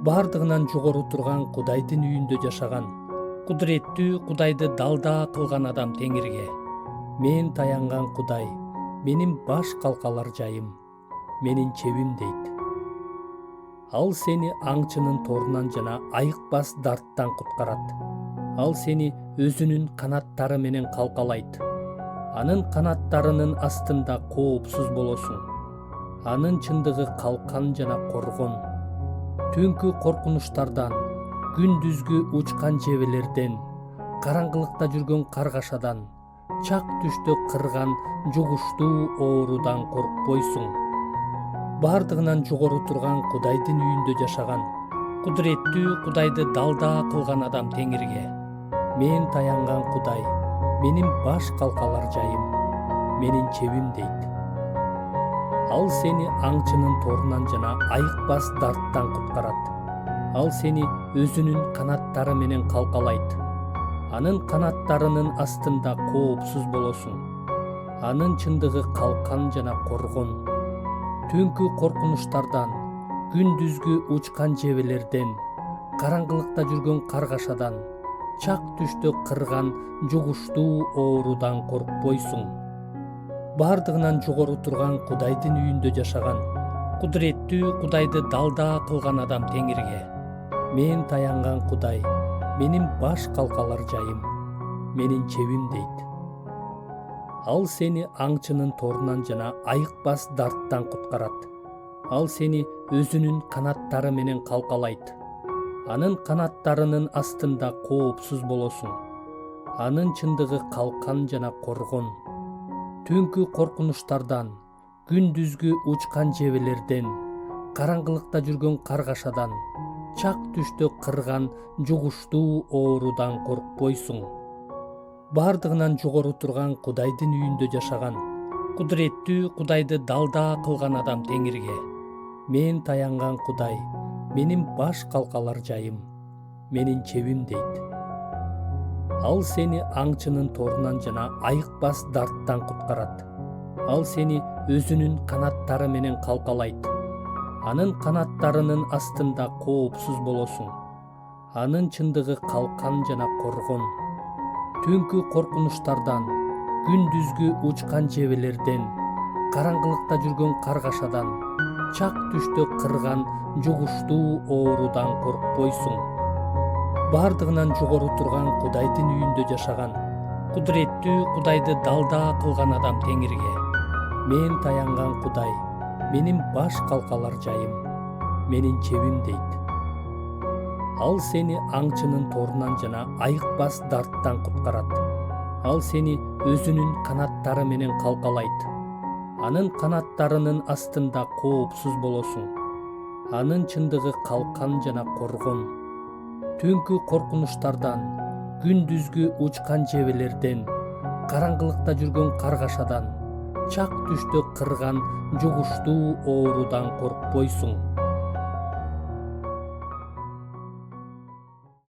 бардыгынан жогору турган Кудайдын үйүндө жашаган, кудуреттүү Кудайды далда кылган адам Теңирге: мен таянган Кудай, менин баш калкалар жайым, менин чебим дейт. Ал сени аңчынын торунан жана айыкпас дарттан куткарат. Ал сени өзүнүн канаттары менен калкалайт. Анын канаттарынын астында коопсуз болосуң. Анын чындыгы калкан жана коргон. Түнкү коркунучтардан, күндүзгү учкан жебелерден, караңгылыкта жүргөн каргашадан, чак түштө кырган жугуштуу оорудан коркпойсуң. Бардыгынан жогору турган Кудайдын үйүндө жашаган, кудуреттүү Кудайды далда кылган адам Теңирге: мен таянган Кудай, менин баш калкалар жайым, менин чебим дейт. Ал сени аңчынын торунан жана айыкпас дарттан куткарат. Ал сени өзүнүн канаттары менен калкалайт. Анын канаттарынын астында коопсуз болосуң. Анын чындыгы калкан жана коргон. Түнкү коркунучтардан, күндүзгү учкан жебелерден, караңгылыкта жүргөн каргашадан, чак түштө кырган жугуштуу оорудан коркпойсуң. Бардыгынан жогору турган Кудайдын үйүндө жашаган, кудуреттүү Кудайды далда кылган адам Теңирге: мен таянган Кудай, менин баш калкалар жайым, менин чебим дейт. Ал сени аңчынын торунан жана айыкпас дарттан куткарат. Ал сени өзүнүн канаттары менен калкалайт. Анын канаттарынын астында коопсуз болосуң. Анын чындыгы калкан жана коргон. Түнкү коркунучтардан, күндүзгү учкан жебелерден, караңгылыкта жүргөн каргашадан, чак түштө кырган жугуштуу оорудан коркпойсуң. Бардыгынан жогору турган Кудайдын үйүндө жашаган, кудуреттүү Кудайды далда кылган адам Теңирге: мен таянган Кудай, менин баш калкалар жайым, менин чебим дейт. Ал сени аңчынын торунан жана айыкпас дарттан куткарат. Ал сени өзүнүн канаттары менен калкалайт. Анын канаттарынын астында коопсуз болосуң. Анын чындыгы калкан жана коргон. Түнкү коркунучтардан, күндүзгү учкан жебелерден, караңгылыкта жүргөн каргашадан, чак түштө кырган жугуштуу оорудан коркпойсуң. Бардыгынан жогору турган Кудайдын үйүндө жашаган, кудуреттүү Кудайды далда кылган адам Теңирге: мен таянган Кудай, менин баш калкалар жайым, менин чебим дейт. Ал сени аңчынын торунан жана айыкпас дарттан куткарат. Ал сени өзүнүн канаттары менен калкалайт. Анын канаттарынын астында коопсуз болосуң. Анын чындыгы калкан жана коргон. Түнкү коркунучтардан, күндүзгү учкан жебелерден, караңгылыкта жүргөн каргашадан, чак түштө кырган жугуштуу оорудан коркпойсуң.